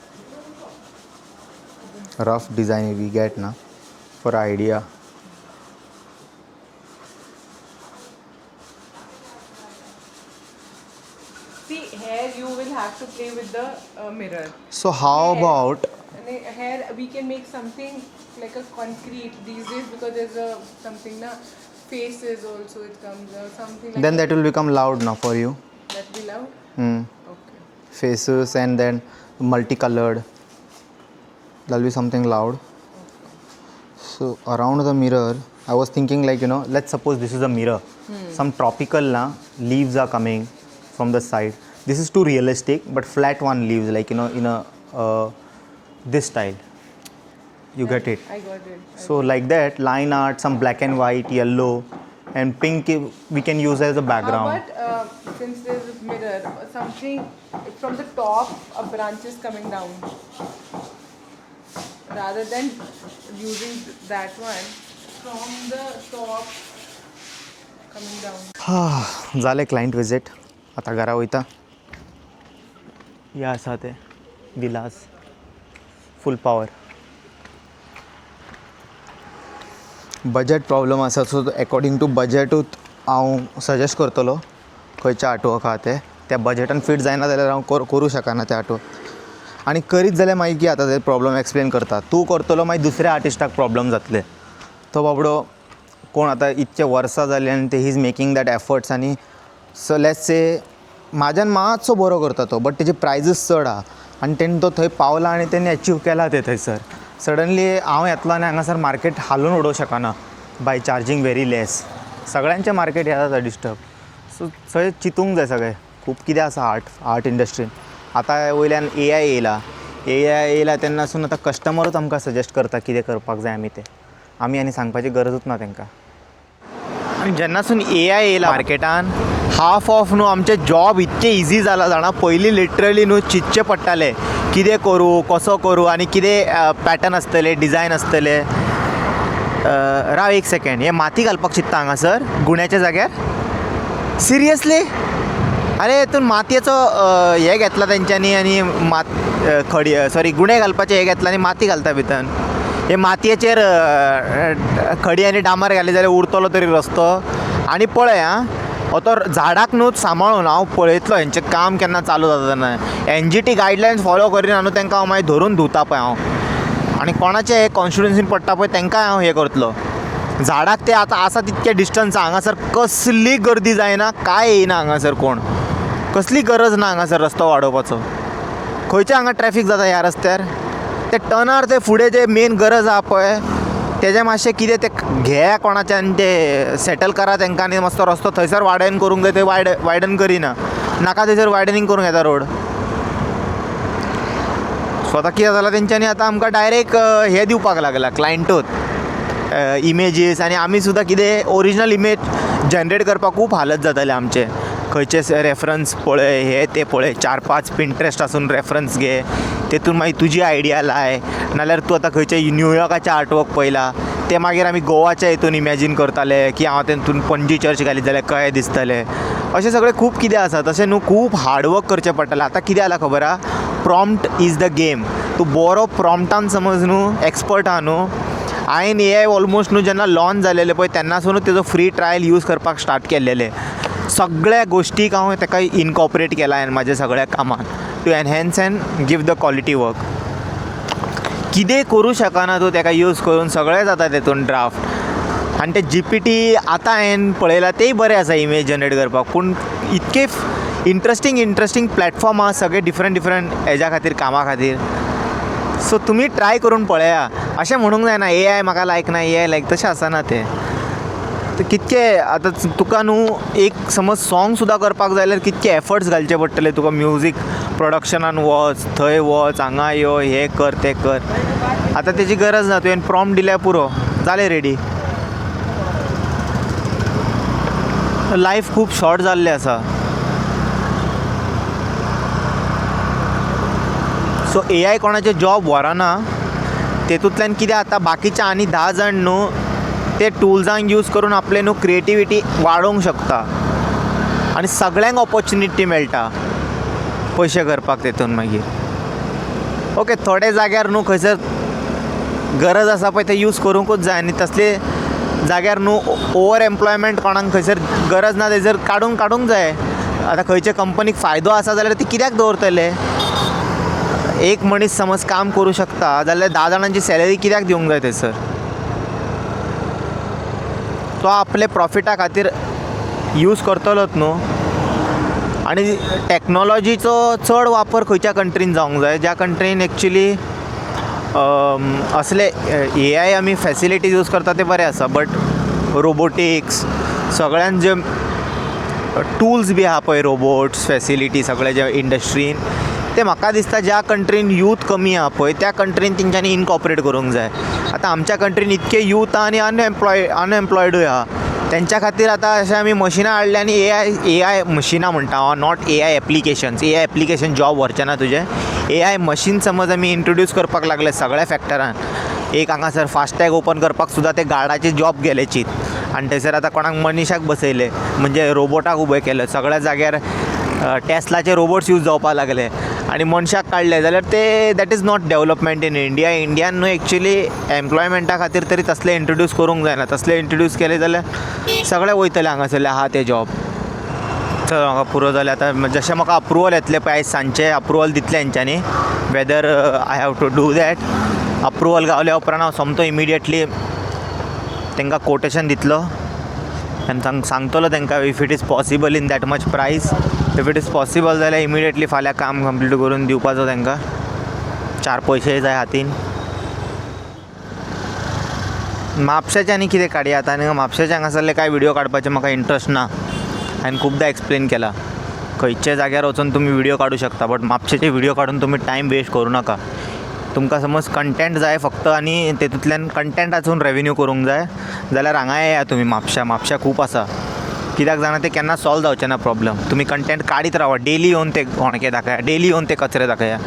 Rough design we get na for idea. See, here you will have to play with the mirror. So how Here- about And here we can make something like a concrete these days, because there's a something na faces also it comes or something like then that will become loud now for you. that we love. Hmm. Okay. Faces and then multicolored. That'll be something loud. So around the mirror, I was thinking like, you know, let's suppose this is a mirror. Some tropical leaves are coming from the side. This is too realistic, but flat one leaves, like, you know, in a this style. You get it? I got it. So like that, line art, some black and white, yellow, and pink we can use as a How background. about since there's a mirror, something from the top, a branch is coming down, rather than using that one from the top coming down. झाले client visit. आता घरा वयता. या आसा ते विलास फूल power. Budget problem आसा, so according to बजेटूच हांव suggest करतलो खंयच्या आटोवक आहा ते. त्या बजेटान फिट जायना जाल्यार हांव करूं शकना त्या आटो. आनी करीत जाल्यार मागीर कितें जाता ते प्रॉब्लम एक्सप्लेन करता. तूं करतलो मागीर दुसऱ्या आर्टिस्टाक प्रॉब्लम जातले. तो बाबडो कोण आतां इतके वर्सां जाली आनी ते he is making that efforts. आनी सो लेट्स से म्हाज्यान मातसो बरो करता तो, बट तेजे प्रायजीस चड आहा. आनी तेणी तो थंय पावला आनी तेणी अचीव केला ते थंयसर. सडनली हांव येतलो आनी हांगासर मार्केट हालोवन उडोवंक शकना बाय चार्जींग व्हेरी लेस. सगळ्यांचें मार्केट येता जाता डिस्टर्ब. सो थंय चिंतूंक जाय सगळें. खूब कितें आसा आर्ट इंडस्ट्रीन. आतां वयल्यान AI येयला तेन्नासून आतां कस्टमरूच आमकां सजेस्ट करता कितें करपाक जाय आमी ते. आमी आनी सांगपाची गरजूच ना तांकां. जेन्नासून AI येयला मार्केटान हाफ ऑफ न्हू आमचे जॉब इतके इजी जाला जाणा. पयलीं लिटरली न्हू चिंतचें पडटालें कितें करूं कसो करूं आनी कितें पॅटर्न आसतले डिझायन आसतले. राव एक सेकंड, हे माती घालपाक चित्ता हांगासर गुण्याच्या जाग्यार सिरियसली? अरे हितून मातयेचो हे घेतला तेंच्यांनी आनी खडी सॉरी गुणे घालपाचें हे घेतला आनी माती घालता भितर. हे मातयेचेर खडी आनी डांबर घाली जाल्यार उरतलो तरी रस्तो. आनी पळय आं तो झाडाक न्हू सांबाळून हांव पळयतलो हेंचें काम केन्ना चालू जाता तेन्ना. NGT गायडलायन्स फॉलो करिना न्हू तांकां हांव मागीर धरून धुता पळय हांव. आनी कोणाचे हे कॉन्स्टिट्युन्सीन पडटा पळय तांकांय हांव हे करतलो. झाडाक ते आतां आसा तितके डिस्टन्स हांगासर कसली गर्दी जायना काय येयना हांगासर कोण. कसली गरज ना हांगासर रस्तो वाडोवपाचो. खंयचे हांगा ट्रॅफीक जाता ह्या रस्त्यार. ते टर्नार ते फुडें जे मेन गरज आहा पळय तेजें मातशें कितें ते घे कोणाच्यान ते सेटल करा तांकां आनी मातसो रस्तो थंयसर वाडन करूंक जाय. ते वायडन करिना नाका थंयसर वायडनींग करूंक येता रोड. सो आतां कितें जालां तेंच्यांनी आतां आमकां डायरेक्ट हे दिवपाक लागला क्लायंटूच इमेजीस. आनी आमी सुद्दां कितें ओरिजिनल इमेज जनरेट करपाक खूब हालत जाताले आमचे. खंयचे रेफरन्स पळय हे ते पळय 4-5 पिंट्रस्ट आसून रेफरन्स घे तेतून मागीर तुजी आयडिया लाय. नाल्यार तूं आतां खंयचे न्यूयॉर्काचें आर्टवर्क पळयलां ते मागीर आमी गोवाच्या हितून इमॅजीन करताले की हांव तेतून पणजी चर्च घालीत जाल्यार कशें दिसतलें. अशें सगळें खूब कितें आसा. तशें न्हू खूब हार्डवर्क करचें पडटलें. आतां कितें जालां खबर आहा, प्रॉम्प्ट इज द गेम. तूं बरो प्रॉम्प्टान समज न्हू एक्सपर्ट आहा न्हू. हांवें AI ऑलमोस्ट न्हू जेन्ना लॉन्च जालेलें पळय तेन्नासूनच तेजो फ्री ट्रायल यूज करपाक स्टार्ट केल्लेलें. सगळ्या गोश्टीक हांव ताका इनकॉपरेट केला हांवें म्हाज्या सगळ्या कामांत to enhance and give the quality work. कितें करूं शकना तूं ताका यूज करून सगळें जाता तेतून ड्राफ्ट. आनी ते GPT आतां हांवें पळयलां तेय बरें आसा इमेज जनरेट करपाक. पूण इतके इंट्रस्टींग प्लॅटफॉर्म आहा सगळे डिफरंट हेज्या खातीर कामा खातीर. सो तुमी ट्राय करून पळया. अशें म्हणूंक जायना AI म्हाका लायक ना AI लायक तशें आसना तें. कितके आतां तुका न्हू एक समज सॉंग सुद्दां करपाक जाय जाल्यार कितके एफर्ट्स घालचे पडटले तुका. म्युजीक प्रोडक्शनान वच थंय वच हांगा यो हे कर ते कर. आतां तेजी गरज ना. तुवें प्रॉम्प्ट दिल्यार पुरो जालें रेडी. लायफ खूब शॉर्ट जाल्लें आसा. सो AI कोणाचे जॉब व्हरना. तेतूंतल्यान कितें जाता बाकीचे आनी 10 जाण न्हू ते टुल्सांक यूज करून आपले न्हू क्रिएटिविटी वाडोवंक शकता. आनी सगळ्यांक ऑपॉर्च्युनिटी मेळटा पयशे करपाक तेतून मागीर. ओके थोडे जाग्यार न्हू खंयसर गरज आसा पळय ते यूज करूंकूच जाय. आनी तसले जाग्यार न्हू ओवर एम्प्लॉयमेंट कोणाक खंयसर गरज ना थंयसर काडूंक जाय. आतां खंयचे कंपनीक फायदो आसा जाल्यार ती कित्याक दवरतले. एक मनीस समज काम करूं शकता जाल्यार 10 जाणांची सॅलरी कित्याक दिवंक जाय थंयसर. तो आपले प्रॉफिटा खातीर यूज करतलोच न्हू. आनी टॅक्नोलॉजीचो चड वापर खंयच्या कंट्रीन जावंक जाय ज्या कंट्रीन एक्चुली असले AI आमी फॅसिलिटीज यूज करता ते बरें आसा. बट रोबोटिक्स सगळ्यान जे टूल्स बी आहा पळय रोबोट्स फॅसिलिटी सगळे जे इंडस्ट्रीन ते म्हाका दिसता ज्या कंट्रीन यूथ कमी आहा पळय त्या कंट्रीन तेंच्यांनी इनकॉपरेट करूंक जाय. आतां आमच्या कंट्रीन इतके यूथ आहा आनी अनएम्प्लॉयडूय आहा. तेंच्या खातीर आतां अशें आमी मशिनां हाडल्या आनी AI मशिनां म्हणटा हांव not AI applications. AI application job व्हरचें ना तुजें. AI मशीन समज आमी इंट्रोड्यूस करपाक लागले सगळ्या फॅक्टरान. एक हांगासर फास्टॅग ओपन करपाक सुद्दां ते गार्डाचे जॉब गेले चीत. आनी थंयसर आतां कोणाक मनशाक बसयले म्हणजे रोबोटाक उबे केले. सगळ्या जाग्यार टेस्लाचे रोबोट्स यूज जावपाक लागले आनी मनशाक काडले जाल्यार ते that is not development in India. इंडियान न्हू एक्चुली एम्प्लॉयमेंटा खातीर तरी तसले इंट्रोड्यूस करूंक जायना. तसले इंट्रोड्यूस केले जाल्यार सगळे वयतले हांगासरले आहा ते जॉब. चल म्हाका पुरो जालें. आतां जशें म्हाका अप्रुवल येतलें पळय आयज सांजचें अप्रुवल दितलें हेंच्यांनी whether I have to do that. Approval गावल्या उपरांत हांव सोमतो इमिडियटली तांकां कोटेशन दितलो आनी सांगतलो तांकां if it is possible in that much प्रायस. इफ इट इज पॉसिबल जाल्यार इमिडियटली फाल्यां काम कंप्लीट करून दिवपाचो तांकां. 4 पयशेय जाय हातीन. म्हापशेंचे आनी कितें काडया आतां. आनी म्हापशेंचे हांगासरले कांय व्हिडियो काडपाचें म्हाका इंट्रस्ट ना. हांवें खुबदां एक्सप्लेन केला खंयचे जाग्यार वचून तुमी व्हिडियो काडूं शकता बट म्हापशेचे व्हिडियो काडून तुमी टायम वेस्ट करूं नाका. तुमकां समज कंटेंट जाय फक्त आनी तेतूंतल्यान कंटेंटाचून रेवेन्यू करूंक जाय जाल्यार हांगा येया तुमी म्हापशा खूब आसा. कित्याक जाणा ते केन्ना सॉल्व जावचे ना प्रॉब्लम. तुमी कंटेंट काडीत रावा, डेली येवन ते होणके दाखया, डेली येवन ते कचरे दाखया,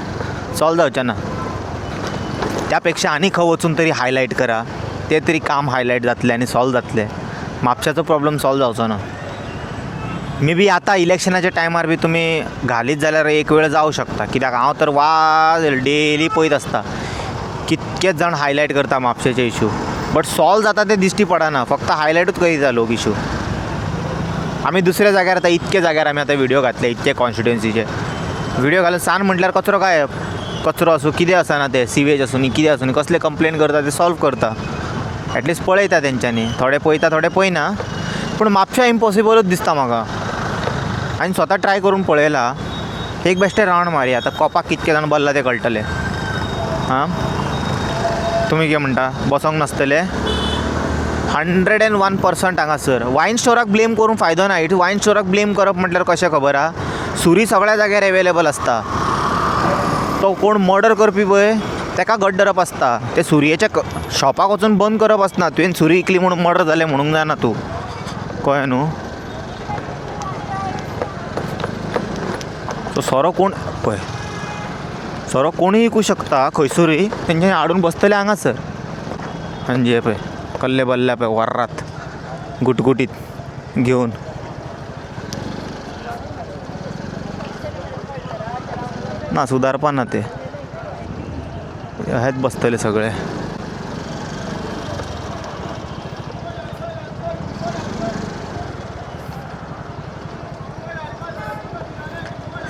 सॉल्व जावचे ना. त्या पेक्षा आनी खंय वचून तरी हायलायट करा, ते तरी काम हायलायट जातलें आनी सॉल्व जातलें. म्हापशाचो प्रॉब्लम सॉल्व जावचो ना. मे बी आतां इलेक्शनाच्या टायमार बी तुमी घालीत जाल्यार एक वेळ जावं शकता. कित्याक हांव तर वाज डेली पळयत आसता, कितकेच जाण हायलायट करता म्हापशेचे इशू, बट सॉल्व जाता ते दिश्टी पडना, फक्त हायलायटूच करीता लोक इशू. आमी दुसऱ्या जाग्यार आतां इतके जाग्यार आमी आतां व्हिडिओ घातले, इतके कॉन्स्टिट्युएन्सीचे व्हिडिओ घालून सान म्हटल्यार कचरो गायब. कचरो आसूं कितें आसना, ते सिवेज आसूं नी कितें आसूं नी, कसले कंप्लेन करता ते सॉल्व करता. एटलिस्ट पळयता तेंच्यांनी, थोडे पळयता थोडे पळयना. पूण म्हापशा इम्पॉसिबलूच दिसता म्हाका. हांवें स्वता ट्राय करून पळयला. एक बेश्टे रावंड मारया, आतां कॉपाक कितके जाण बसला ते कळटले. हां, तुमी कितें म्हणटा, बसोंक नासतले? 101% हांगासर वायन स्टोराक ब्लेम करून फायदो ना. इट वायन स्टोराक ब्लेम करप म्हटल्यार कशें खबर आहा, सुरी सगळ्या जाग्यार एवेलेबल आसता. तो कोण मर्डर करपी पळय ताका गड्डरप आसता. ते सुरयेच्या शॉपाक वचून बंद करप आसना. तुवें सुरी इकली म्हणून मर्डर जालें म्हणूंक जायना तूं, कळ्ळें न्हू. सो सोरो कोण पळय, सोरो कोणूय विकूं शकता खंयसरूय, तेंच्यांनी हाडून बसतले हांगासर. आनी जे पळय कल्ले बल्ले पळय वर्रात गुटगुटीत घेवन, ना सुदारपा ना ते, हेच बसतले सगळे.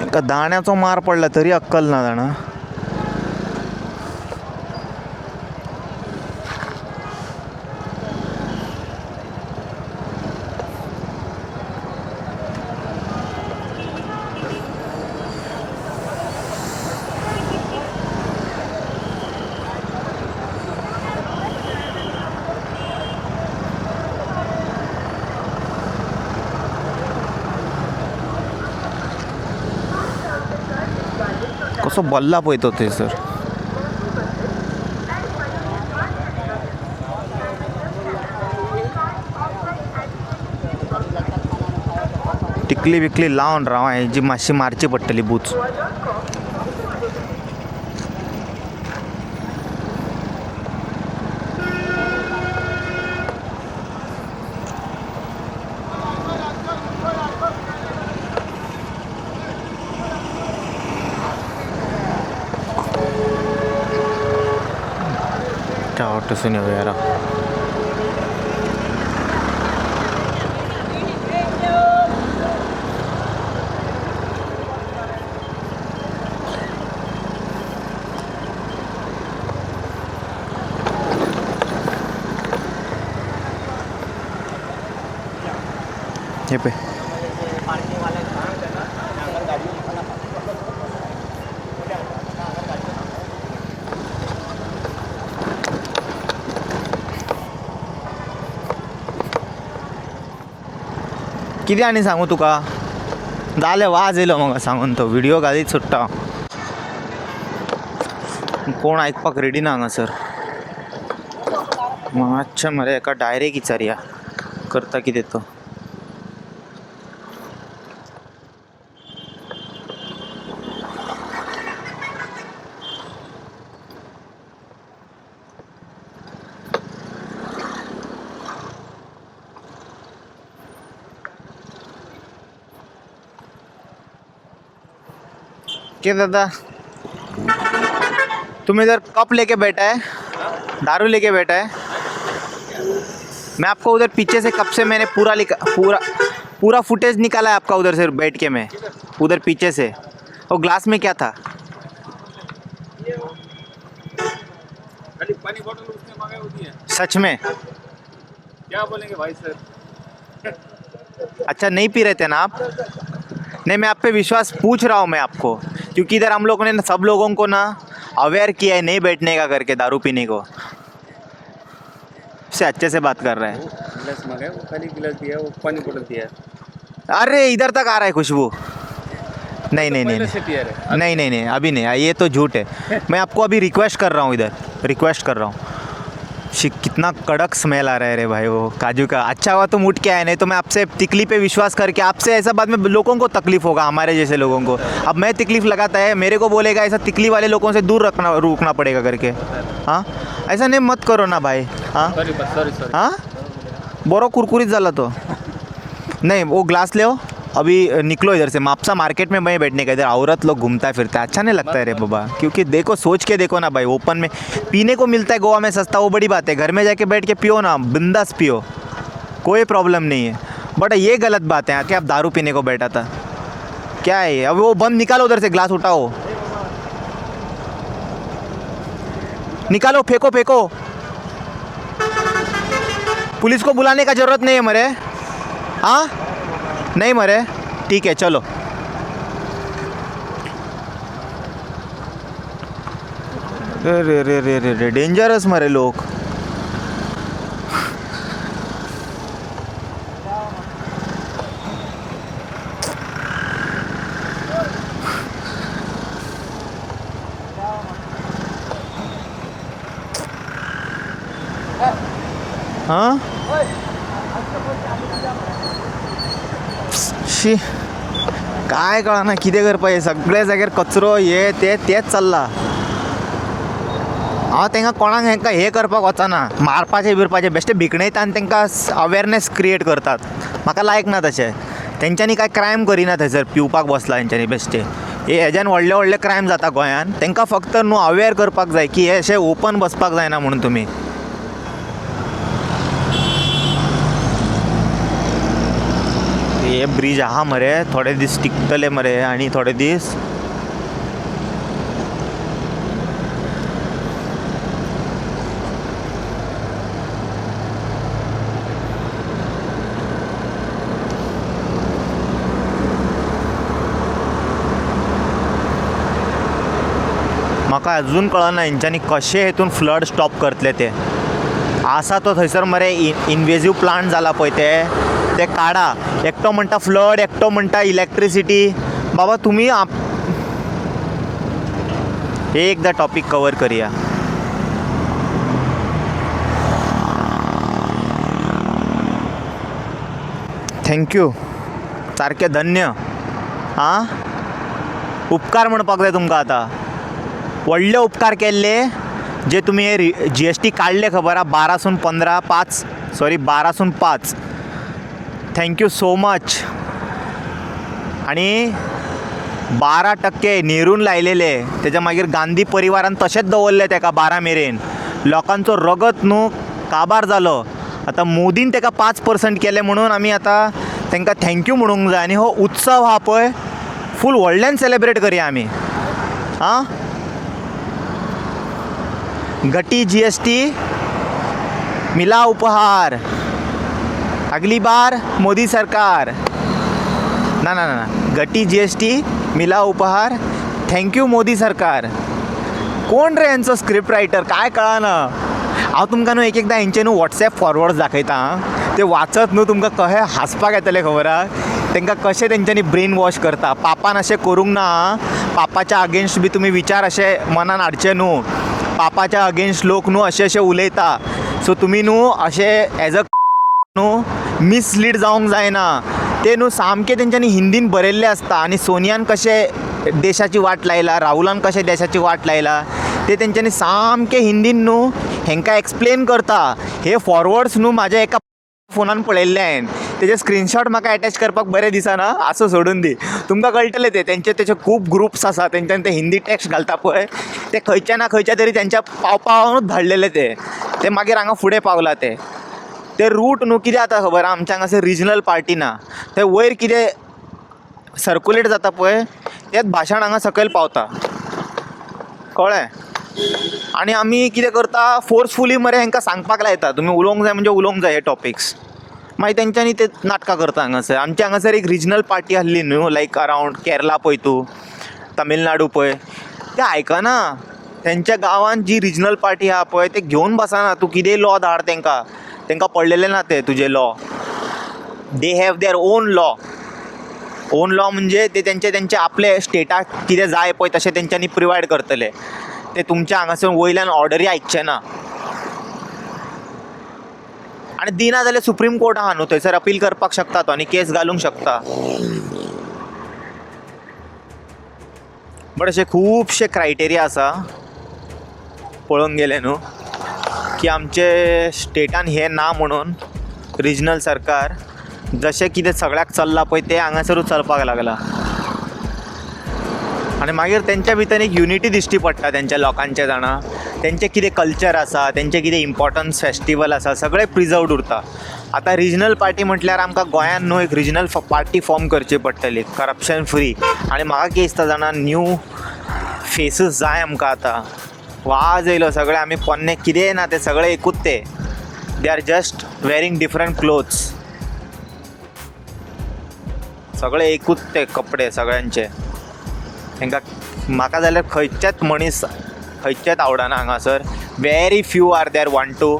एका दाण्याचो मार पडला तरी अक्कल ना जाणा. कसो बल्ला पळय तो थंयसर. टिकली बिकली लावन राव, हेजी मातशी मारची पडटली बूच. ऑटोसून येऊया राव. हे पे कितें आनी सांगू तुका, जालें वाज येयलो म्हाका सांगून. तो व्हिडिओ घालीत सुट्टा, कोण आयकपाक रेडी ना हांगासर. मातशें मरे एका डायरेक्ट विचारया करता कितें तो. क्या दादा, तुम इधर कप लेके बैठा है, दारू लेके बैठा है? मैं आपको उधर पीछे से कब से मैंने पूरा फुटेज निकाला है आपका उधर से बैठ के. मैं उधर पीछे से, वो ग्लास में क्या था? पानी बोतल उसने मांगा होती है. सच में? क्या बोलेंगे भाई सर. अच्छा नहीं पी रहे थे ना आप? नहीं, मैं आप पे विश्वास पूछ रहा हूँ मैं आपको, क्योंकि इधर हम लोगों ने सब लोगों को ना अवेयर किया है नहीं बैठने का करके दारू पीने को. से अच्छे से बात कर रहे हैं. गिलास मांगा है, वो खाली गिलास दिया, वो पानी बोतल दिया. अरे इधर तक आ रहा है खुशबू. नहीं नहीं नहीं पहले से क्लियर है। नहीं नहीं नहीं अभी नहीं, ये तो झूठ है। मैं आपको अभी रिक्वेस्ट कर रहा हूँ, इधर रिक्वेस्ट कर रहा हूँ। कितना कड़क स्मेल आ रहा है रे भाई वो काजू का। अच्छा हुआ तुम उठ के आए, नहीं तो मैं आपसे तिकली पे विश्वास करके आपसे ऐसा बाद में लोगों को तकलीफ होगा, हमारे जैसे लोगों को। अब मैं तकलीफ लगाता है, मेरे को बोलेगा ऐसा तिकली वाले लोगों से दूर रोकना पड़ेगा करके। हाँ ऐसा नहीं मत करो ना भाई। हाँ सॉरी सॉरी सॉरी। हाँ बोरो कुरकुरीत झाला तो नहीं। वो ग्लास ले आओ, अभी निकलो इधर से। मापसा मार्केट में मैं बैठने का, इधर औरत लोग घूमता फिरता है, अच्छा नहीं लगता है रे बाबा। क्योंकि देखो सोच के देखो ना भाई, ओपन में पीने को मिलता है गोवा में सस्ता, वो बड़ी बात है। घर में जाके बैठ के पियो ना, बिंदास पियो, कोई प्रॉब्लम नहीं है। बट ये गलत बात है कि आप दारू पीने को बैठा था, क्या है ये? अब वो बंद निकालो उधर से, ग्लास उठाओ, निकालो, फेंको फेंको। पुलिस को बुलाने का जरूरत नहीं है मरे। हाँ नहीं मरे, ठीक है चलो। रे रे रे रे रे डेंजरस मरे लोग। हाँ शी काय कळना कितें करपाचें, सगळे जाग्यार कचरो हे तेच चल्ला। हांव तांकां कोणाक हेंकां हे करपाक वचना, मारपाचें बिरपाचें, बेश्टे भिकणयता आनी तांकां अवेरनेस क्रिएट करतात। म्हाका लायक ना तशें। तेंच्यांनी कांय क्रायम करिना थंयसर, पिवपाक बसला तेंच्यांनी बेश्टे। हेज्यान व्हडले क्रायम जाता गोंयान। तांकां फक्त न्हू अवेर करपाक जाय की हे अशें ओपन बसपाक जायना म्हणून तुमी। हे ब्रिज आहा मरे, थोडे दीस टिकतले मरे, आणि थोडे दीस म्हाका अजून कळना हेंच्यांनी कशें हेतून फ्लड स्टॉप करतले ते। आसा तो थंयसर मरे इनवेजिव्ह प्लांट जाला पळय ते काडा। एकटो म्हणटा फ्लड, एकटो म्हणटा इलेक्ट्रिसिटी। बाबा तुम्ही हे एकदा टॉपिक कवर करूया। थँक्यू, सारके धन्य। हां उपकार म्हणपाक जाय तुमकां आतां, व्हडले उपकार केल्ले जे तुम्ही हे GST काढले खबर हा 12सून 15 5 सॉरी 12सून 5। Thank you so much. आणि 12% नेरून लायलेले, त्याच्या मागीर गांधी परिवारान तशेंच दवरले तेका 12 मेरेन। लोकांचो रगत न्हू काबार जालो। आता मोदीन तेका 5% केले म्हणून आमी आता तांकां थँक्यू म्हणूंक जाय। आनी हो उत्सव हा पळय फूल व्हडल्यान सेलिब्रेट करया आमी। हां घटी GST मिला उपहार, अगली बार मोदी सरकार। ना ना ना घटी GST मिला उपहार, थँक्यू मोदी सरकार। कोण रे यांचो स्क्रिप्ट रायटर काय कळना। हांव तुमकां न्हू एकदा हेंचे न्हू WhatsApp फॉरवर्ड्स दाखयता, ते वाचत न्हू तुमकां कशें हांसपाक येतलें खबर हा। तांकां कशें तेंच्यांनी ब्रेन वॉश करता। पापान अशें करूंक ना, पापाच्या अगेन्स्ट बी तुमी विचार अशे मनान हाडचे न्हू। पापाच्या अगेन्स्ट लोक न्हू अशे उलयता, सो तुमी न्हू अशे एज अ न्हू मिसलीड जावंक जायना। ते न्हू सामके तेंच्यांनी हिंदीन बरयल्ले आसता। आनी सोनियान कशें देशाची वाट लायला, राहुलान कशें देशाची वाट लायला, ते तेंच्यांनी सामके हिंदीन न्हू हेंकां एक्सप्लेन करता। हे फॉरवर्ड्स न्हू म्हाज्या एका फोनान पळयल्ले हांवें, तेजे स्क्रीनशॉट म्हाका अटॅच करपाक बरें दिसना। आसूं सोडून दी, तुमकां कळटलें ते तेचे खूब ग्रुप्स आसा, तेंच्यांनी ते हिंदी टॅक्स्ट घालता पळय, ते खंयच्या ना खंयच्या तरी तेंच्या पावपावूनच धाडलेले ते मागीर हांगा फुडें पावला ते रूट न्हू कितें जाता खबर आहा। आमच्या हांगासर रिजनल पार्टी ना, थंय वयर कितें सर्कुलेट जाता पळय तेंच भाशण हांगा सकयल पावता, कळ्ळें। आनी आमी कितें करता, फोर्सफुली मरे हेंकां सांगपाक लायता तुमी उलोवंक जाय म्हणजे उलोवंक जाय हे टॉपिक्स। मागीर तेंच्यांनी ते नाटकां करता हांगासर। आमच्या हांगासर एक रिजनल पार्टी आसली न्हू, लायक अरावंड केरला पळय तूं, तमिळनाडू पळय, ते आयकना। तेंच्या गांवांत जी रिजनल पार्टी आहा पळय ते घेवन बसना। तूं कितेंय लॉ धाड तेंकां पडलेले ना ते तुजे law. They have their own law. On law म्हणजे ते त्यांचे आपले स्टेटाक कितें जाय पळय तशें तेंच्यांनी प्रिवायड करतले. ते तुमच्या हांगासून वयल्यान ऑर्डरी आयकचे ना. आनी दिना जाल्यार सुप्रीम कोर्ट आहा न्हू, थंयसर अपील करपाक शकता तो आनी केस घालूंक शकता. बट अशे खुबशे क्रायटेरिया आसा पळोवंक गेले न्हू की आमचे स्टेटान हे ना म्हणून रिजनल सरकार जशें कितें सगळ्याक चल्लां पळय तें हांगासरूच चलपाक लागला. आनी मागीर तेंच्या भितर एक युनिटी दिश्टी पडटा तेंच्या लोकांचे जाणा. तेंचे कितें कल्चर आसा, तेंचे कितें इम्पॉर्टन्स फेस्टिवल आसा, सगळें प्रिजर्वड उरता. आतां रिजनल पार्टी म्हटल्यार आमकां गोंयान न्हू एक रिजनल पार्टी फॉर्म करची पडटली करप्शन फ्री. आनी म्हाका कितें दिसता जाणा न्यू फेसीस जाय आमकां आतां. वाज येयलो सगळे आमी पोन्ने कितें ना ते सगळे एकूच ते. They are just wearing different clothes. सगळे एकूच ते कपडे सगळ्यांचे. तांकां म्हाका जाल्यार खंयचेच मनीस खंयचेच आवडना हांगासर. Very few are there one two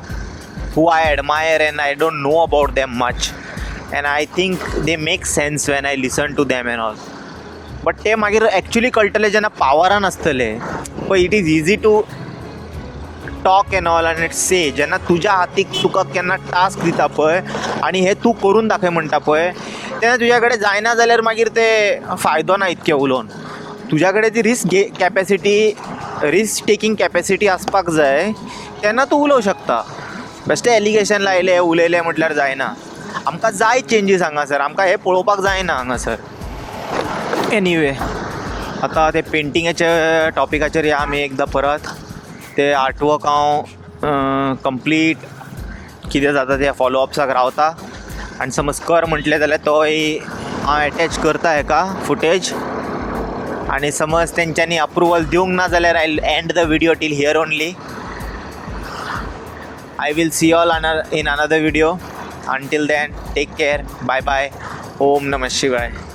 who I admire and I don't know about them much and I think they make sense when I listen to them and all. But ते मागीर एक्चुली कळटले जेन्ना पावरान आसतले पळय. It is easy to talk and all आनी से. जेन्ना तुज्या हातीक तुका केन्ना टास्क दिता पळय आनी हे तूं करून दाखय म्हणटा पळय तेन्ना तुज्या कडेन जायना जाल्यार मागीर ते फायदो ना इतकें उलोवन. तुज्या कडेन ती रिस्क टेकींग कॅपेसिटी आसपाक जाय तेन्ना तूं उलोवं शकता. बेश्टे एलिगेशन लायले उलयले म्हटल्यार जायना. आमकां जाय चेंजीस हांगासर. आमकां हे पळोवपाक जायना हांगासर. एनीवे आतां ते पेंटिंगेच्या टॉपिकाचेर या आमी एकदां परत. ते आर्टवर्क हांव कंप्लीट कितें जाता ते फॉलोअप्साक रावता. आनी समज कर म्हटलें जाल्यार तोय हांव एटॅच करता हेका फुटेज. आनी समज तेंच्यांनी अप्रुवल दिवंक ना जाल्यार I end the video till here only. I will see you all in another video. Until then, take care. Bye bye. Om Namah Shivaya.